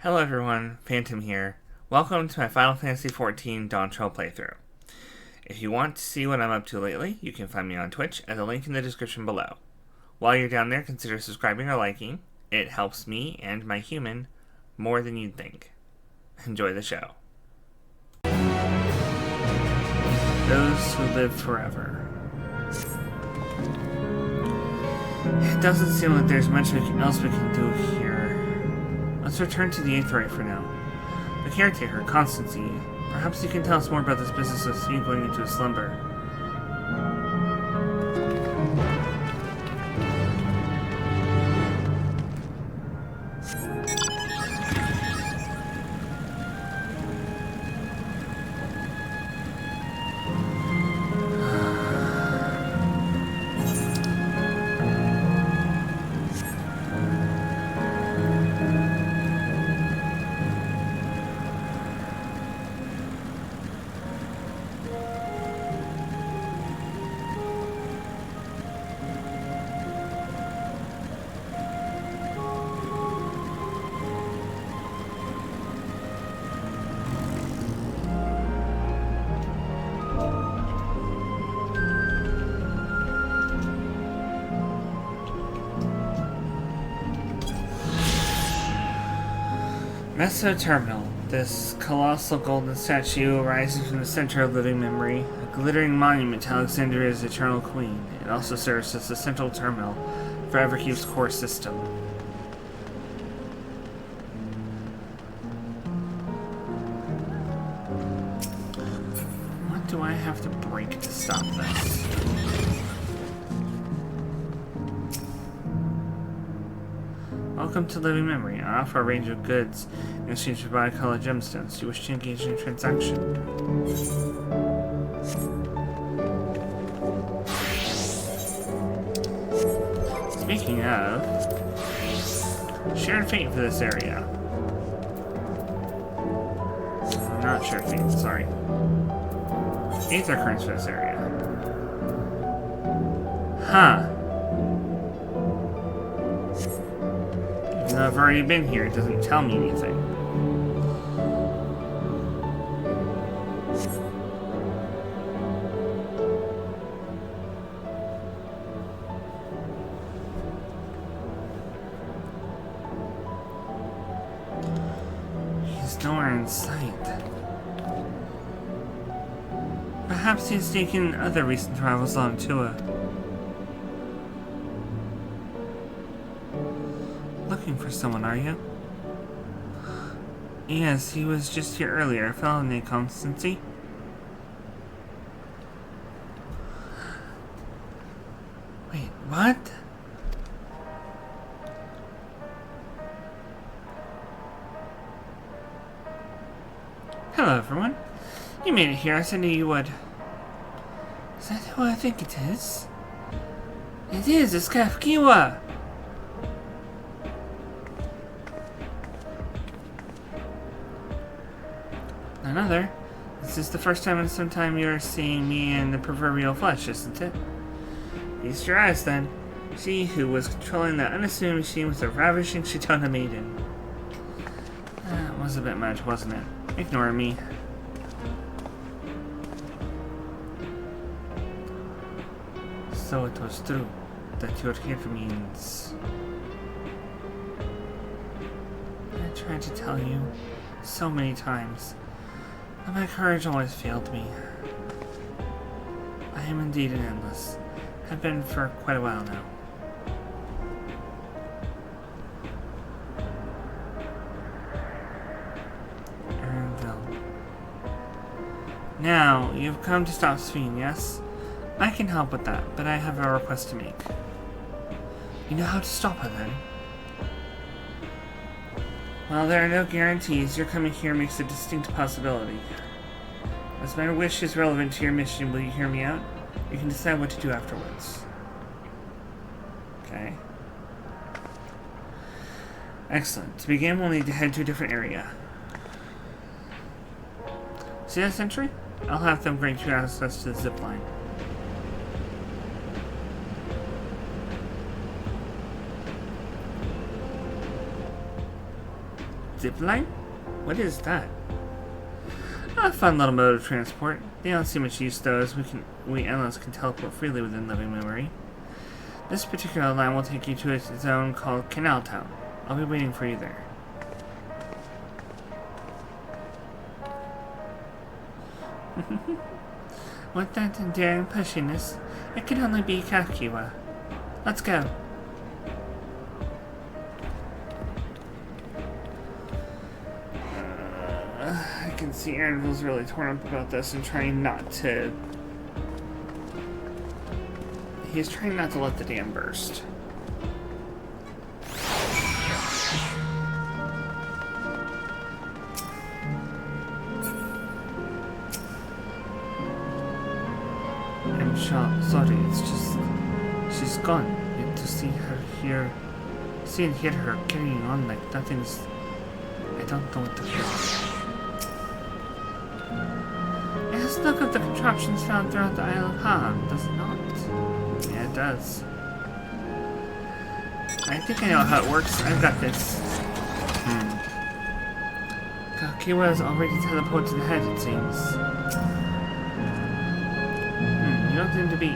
Hello everyone, Phantom here. Welcome to my Final Fantasy XIV Dawntrail playthrough. If you want to see what I'm up to lately, you can find me on Twitch at the link in the description below. While you're down there, consider subscribing or liking. It helps me and my human more than you'd think. Enjoy the show. Those who live forever. It doesn't seem like there's much else we can do here. Let's return to the Aetheryte for now. The caretaker, Constancy. Perhaps you can tell us more about this business of Sven going into a slumber. Meso Terminal. This colossal golden statue rises from the center of living memory, a glittering monument to Alexandria's eternal queen. It also serves as the central terminal for Everkeep's core system. What do I have to break to stop this? Welcome to Living Memory. I offer a range of goods in exchange for bi-colored gemstones. Do you wish to engage in a transaction? Speaking of, shared fate for this area. Not shared fate, sorry. Aether currents for this area. Huh. I've already been here, it doesn't tell me anything. He's nowhere in sight. Perhaps he's taken other recent travels on Tua. Looking for someone, are you? Yes, he was just here earlier. A fellow named Constancy. Wait, what? Hello, everyone. You made it here. I said you would. Is that who I think it is? It is. It's Kafkiwa. Another. This is the first time in some time you're seeing me in the proverbial flesh, isn't it? Feast your eyes, then. She who was controlling that unassuming machine was a ravishing Shitona maiden. That was a bit much, wasn't it? Ignore me. So it was true that you're here means... I tried to tell you so many times. But my courage always failed me. I am indeed an endless. Have been for quite a while now. Ernville. Now, you've come to stop Sven, yes? I can help with that, but I have a request to make. You know how to stop her, then? While there are no guarantees, your coming here makes a distinct possibility. As my wish is relevant to your mission, will you hear me out? You can decide what to do afterwards. Okay. Excellent. To begin, we'll need to head to a different area. See that sentry? I'll have them grant you access to the zip line. Zipline? What is that? A fun little mode of transport. They don't see much use though, as we endless can teleport freely within living memory. This particular line will take you to a zone called Canal Town. I'll be waiting for you there. With that daring pushiness, it can only be Kakiwa. Let's go. I can see Aaronville's really torn up about this and trying not to... He's trying not to let the dam burst. I'm sorry, it's just... She's gone. And to see her here... See and hear her carrying on like nothing's... I don't know what to feel. It has the look of the contraptions found throughout the Isle of Han, does it not? Yeah, it does. I think I know how it works. I've got this. Kakiwa is already teleported ahead, it seems. You don't seem to be...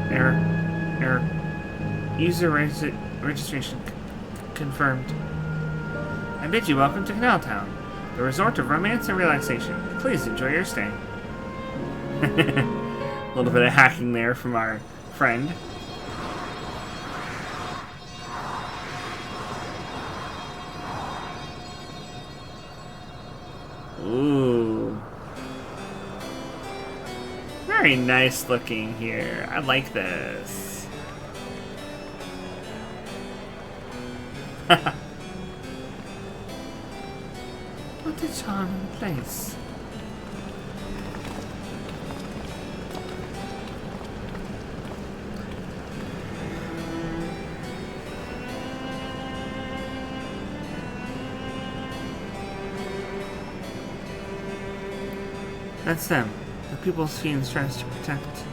Error. User registration confirmed. I bid you welcome to Canal Town, the resort of romance and relaxation. Please enjoy your stay. A little bit of hacking there from our friend. Ooh. Very nice looking here. I like this. What a charming place. That's them. The people Fiend tries to protect.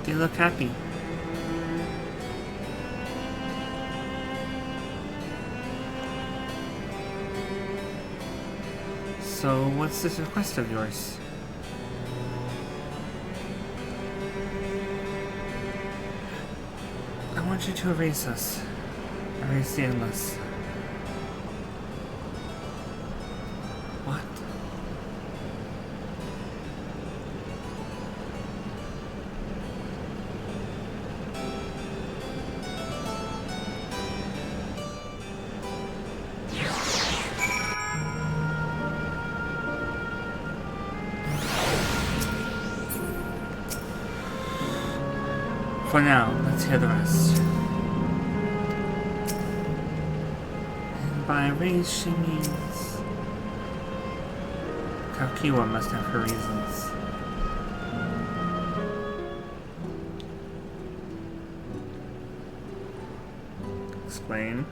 They look happy. So, what's this request of yours? I want you to erase us. Erase the endless. What? For now, let's hear the rest. And by race, she means... Kakiwa must have her reasons. Explain.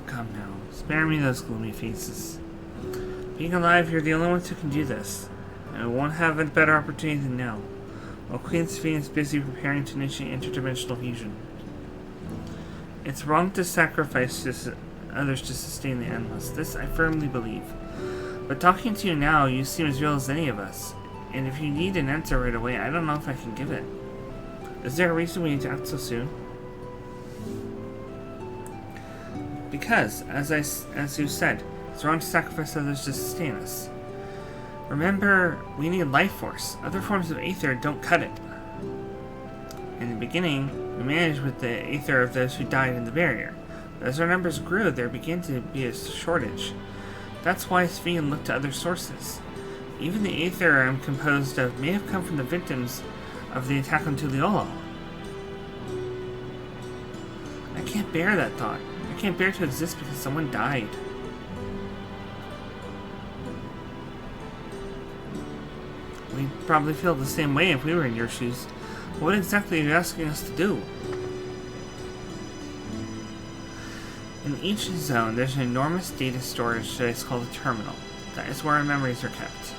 Come now. Spare me those gloomy faces. Being alive, you're the only ones who can do this. And we won't have a better opportunity than now. While Queen Sophia is busy preparing to initiate interdimensional fusion. It's wrong to sacrifice others to sustain the endless. This I firmly believe. But talking to you now, you seem as real as any of us. And if you need an answer right away, I don't know if I can give it. Is there a reason we need to act so soon? Because, as you said, it's wrong to sacrifice others to sustain us. Remember, we need life force. Other forms of aether don't cut it. In the beginning, we managed with the aether of those who died in the barrier. But as our numbers grew, there began to be a shortage. That's why Sphene looked to other sources. Even the aether I'm composed of may have come from the victims of the attack on Tuliolo. I can't bear that thought. I can't bear to exist because someone died. We'd probably feel the same way if we were in your shoes. But what exactly are you asking us to do? In each zone, there's an enormous data storage space called a terminal. That is where our memories are kept.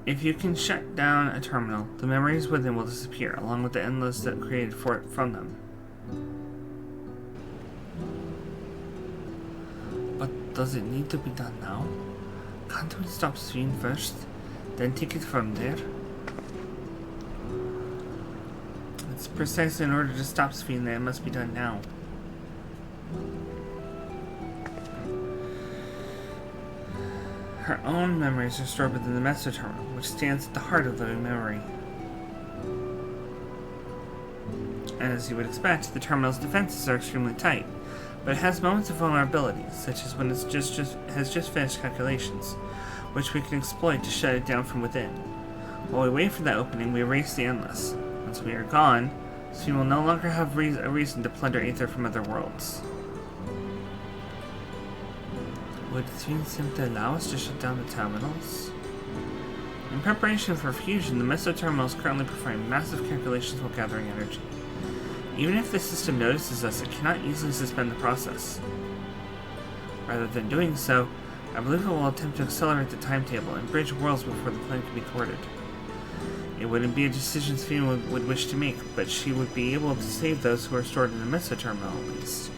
If you can shut down a terminal, the memories within will disappear, along with the endless that created for it from them. But does it need to be done now? Can't we stop Sven first, then take it from there? It's precisely in order to stop Sven that it must be done now. Her own memories are stored within the master terminal, which stands at the heart of living memory. And as you would expect, the terminal's defenses are extremely tight, but it has moments of vulnerability, such as when it has just finished calculations, which we can exploit to shut it down from within. While we wait for that opening, we erase the endless. Once we are gone, Sven will no longer have a reason to plunder Aether from other worlds. Would Sven simply allow us to shut down the terminals? In preparation for fusion, the Meso terminal is currently performing massive calculations while gathering energy. Even if the system notices us, it cannot easily suspend the process. Rather than doing so, I believe it will attempt to accelerate the timetable and bridge worlds before the plan can be thwarted. It wouldn't be a decision Sven would wish to make, but she would be able to save those who are stored in the Meso terminal at least.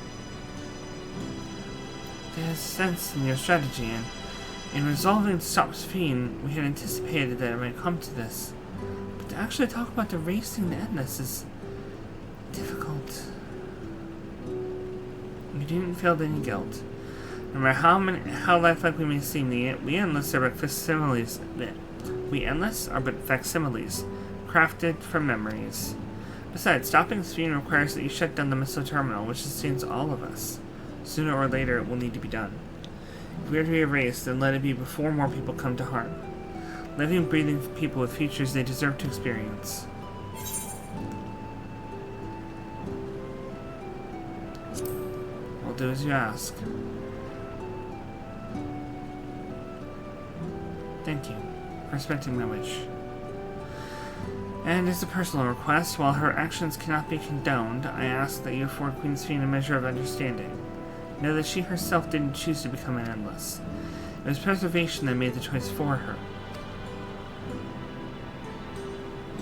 There's sense in your strategy, and in resolving to stop Sven, we had anticipated that it might come to this. But to actually talk about erasing the endless is difficult. You didn't feel any guilt. No matter how lifelike we may seem, we endless are but facsimiles. We endless are but facsimiles, crafted from memories. Besides, stopping Sven requires that you shut down the Meso terminal, which sustains all of us. Sooner or later, it will need to be done. If we are to be erased, then let it be before more people come to harm. Living, breathing people with futures they deserve to experience. I'll do as you ask. Thank you for respecting my wish. And as a personal request, while her actions cannot be condoned, I ask that you afford Queen Sven a measure of understanding. Know that she herself didn't choose to become an endless. It was preservation that made the choice for her.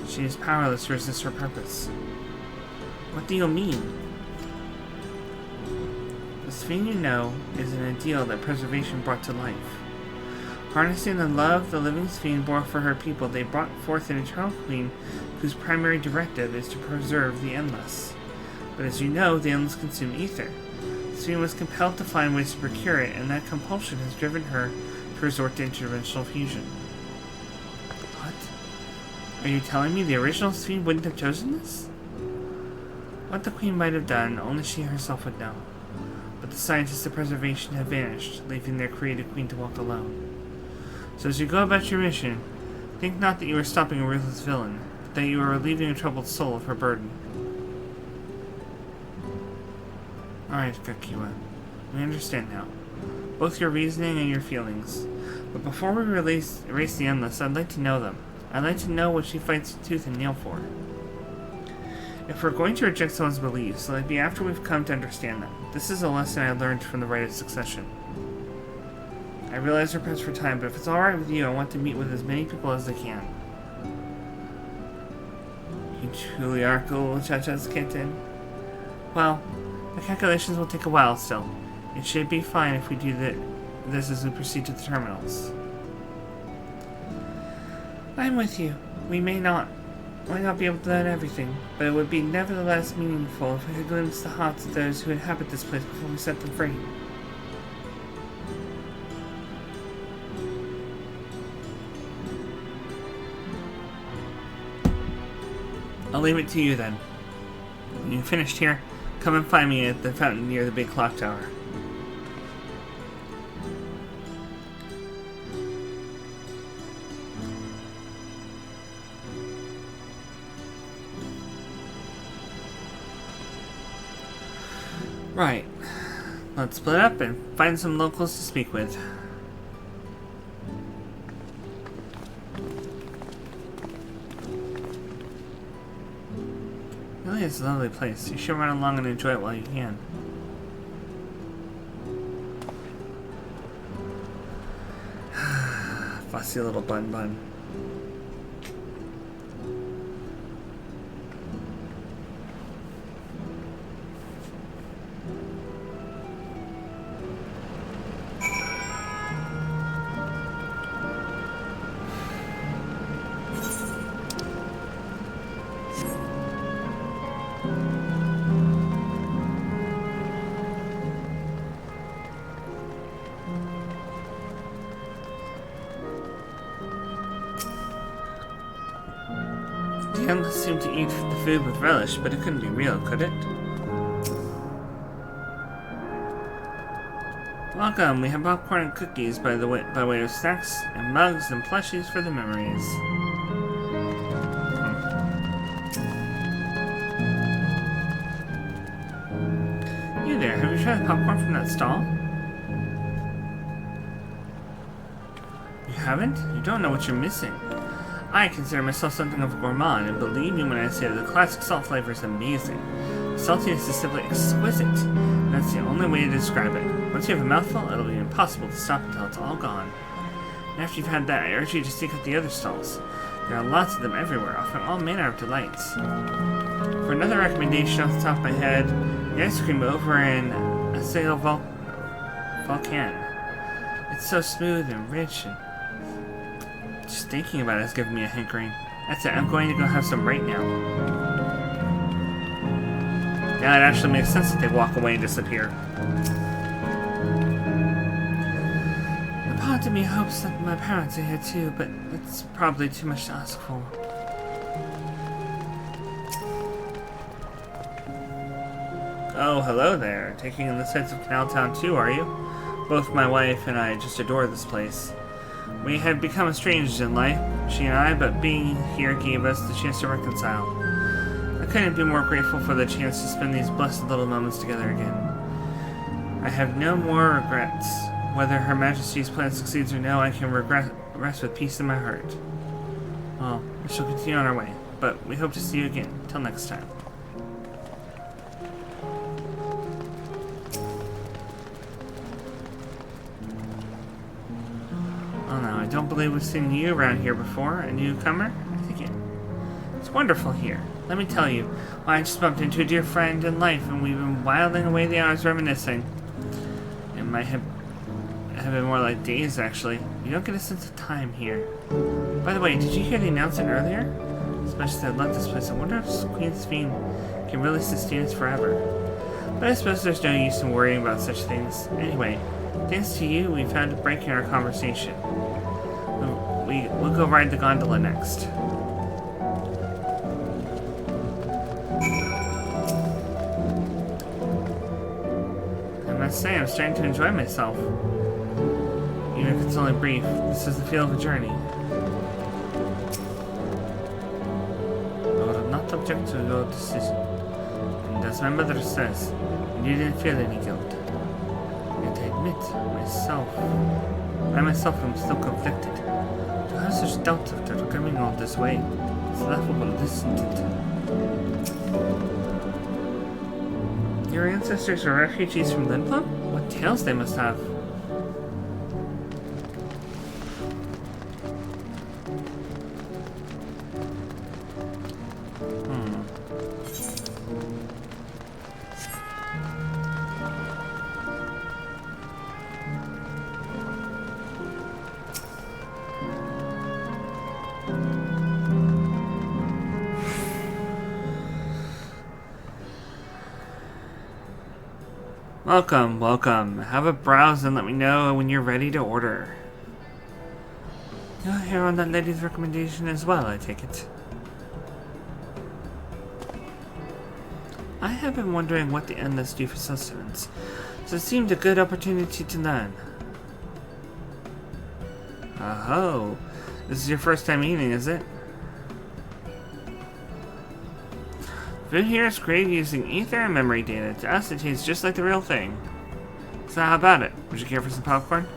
She is powerless to resist her purpose. What do you mean? The Sven you know is an ideal that preservation brought to life. Harnessing the love the living Sven bore for her people, they brought forth an eternal queen whose primary directive is to preserve the endless. But as you know, the endless consume ether. Sven was compelled to find ways to procure it, and that compulsion has driven her to resort to interdimensional fusion. What? Are you telling me the original Sven wouldn't have chosen this? What the Queen might have done, only she herself would know. But the scientists of preservation have vanished, leaving their created Queen to walk alone. So as you go about your mission, think not that you are stopping a ruthless villain, but that you are relieving a troubled soul of her burden. Alright, Kakiwa. We understand now. Both your reasoning and your feelings. But before we erase the endless, I'd like to know them. I'd like to know what she fights tooth and nail for. If we're going to reject someone's beliefs, let it be after we've come to understand them. This is a lesson I learned from the Rite of Succession. I realize we're pressed for time, but if it's alright with you, I want to meet with as many people as I can. You truly are cool, Cha-Cha's kitten. Well, the calculations will take a while still. It should be fine if we do this as we proceed to the terminals. I'm with you. We might not be able to learn everything, but it would be nevertheless meaningful if we could glimpse the hearts of those who inhabit this place before we set them free. I'll leave it to you then. When you're finished here, come and find me at the fountain near the big clock tower. Right. Let's split up and find some locals to speak with. Really is a lovely place. You should run along and enjoy it while you can. Fussy little bun. The young seemed to eat the food with relish, but it couldn't be real, could it? Welcome. We have popcorn and cookies by way of snacks, and mugs and plushies for the memories. You there, have you tried the popcorn from that stall? You haven't? You don't know what you're missing. I consider myself something of a gourmand, and believe me when I say that the classic salt flavor is amazing. The saltiness is simply exquisite, and that's the only way to describe it. Once you have a mouthful, it'll be impossible to stop until it's all gone. And after you've had that, I urge you to seek out the other stalls. There are lots of them everywhere, offering all manner of delights. For another recommendation off the top of my head, the ice cream over in Aceto Volcan. It's so smooth and rich, and just thinking about it has given me a hankering. That's it, I'm going to go have some right now. Now it actually makes sense that they walk away and disappear. A part of me hopes that my parents are here too, but it's probably too much to ask for. Oh, hello there. Taking in the sights of Canal Town too, are you? Both my wife and I just adore this place. We had become estranged in life, she and I, but being here gave us the chance to reconcile. I couldn't be more grateful for the chance to spend these blessed little moments together again. I have no more regrets. Whether Her Majesty's plan succeeds or no, I can rest with peace in my heart. Well, we shall continue on our way, but we hope to see you again. Till next time. Oh no, I don't believe we've seen you around here before. A newcomer? I think it's wonderful here. Let me tell you, I just bumped into a dear friend in life, and we've been whiling away the hours reminiscing. It might have been more like days, actually. You don't get a sense of time here. By the way, did you hear the announcement earlier? Especially that I love this place. I wonder if Queen's Fiend can really sustain us forever. But I suppose there's no use in worrying about such things. Anyway, thanks to you, we found a break in our conversation. We'll go ride the gondola next. I must say, I'm starting to enjoy myself. Even if it's only brief, this is the feel of a journey. I will not object to your decision. And as my mother says, you didn't feel any guilt. Yet I admit, I myself am still conflicted. To have such doubts after coming all this way, it's laughable, isn't it? Your ancestors are refugees from Lindblom? What tales they must have. Welcome, welcome. Have a browse and let me know when you're ready to order. You're here on that lady's recommendation as well, I take it. I have been wondering what the endless do for sustenance, so it seemed a good opportunity to learn. Oh, this is your first time eating, is it? Food here is created using ether and memory data. To us, it tastes just like the real thing. So how about it? Would you care for some popcorn?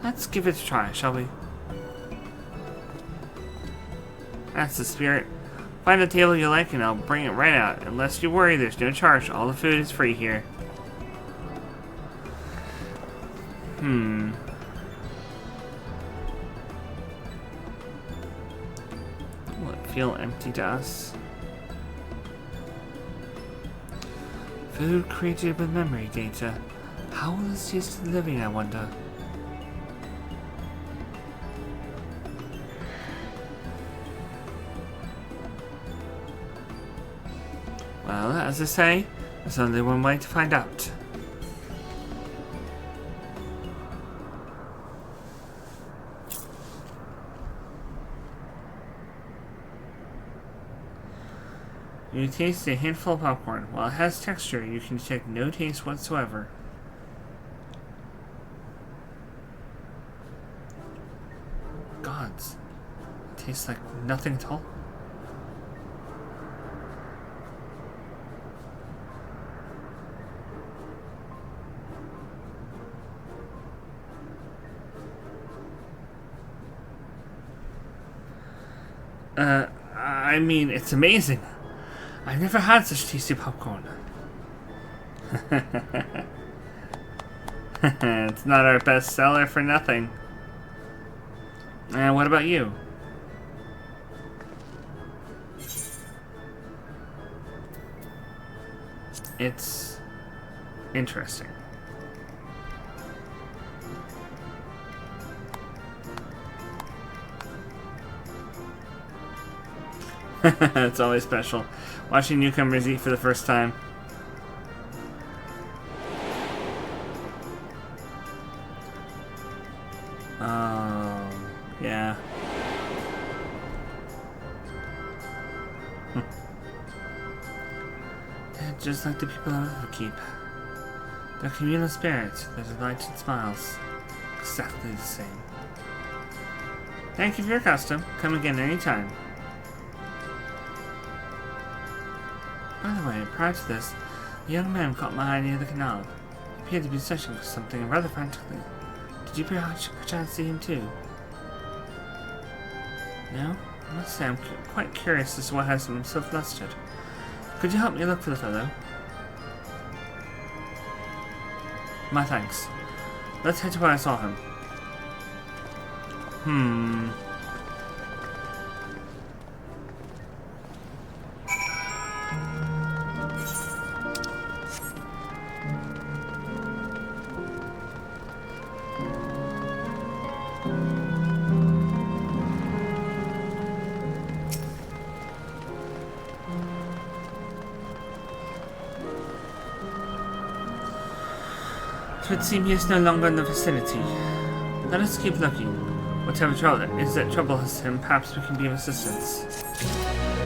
Let's give it a try, shall we? That's the spirit. Find a table you like and I'll bring it right out. Unless you worry, there's no charge. All the food is free here. Will it feel empty to us? Food created with memory data. How will this taste to the living, I wonder? Well, as I say, there's only one way to find out. You taste a handful of popcorn. While it has texture, you can detect no taste whatsoever. Gods. It tastes like nothing at all. I mean, it's amazing. I've never had such tasty popcorn. It's not our best seller for nothing. And what about you? It's interesting. It's always special. Watching newcomers eat for the first time. Oh, yeah. They're just like the people of Everkeep. They're communal spirits, their delighted smiles. Exactly the same. Thank you for your custom. Come again anytime. By the way, prior to this, a young man caught my eye near the canal. He appeared to be searching for something rather frantically. Did you perchance see him too? No? I must say I'm quite curious as to what has him so flustered. Could you help me look for the fellow? My thanks. Let's head to where I saw him. It would seem he is no longer in the vicinity. Let us keep looking. Whatever trouble has him, perhaps we can be of assistance.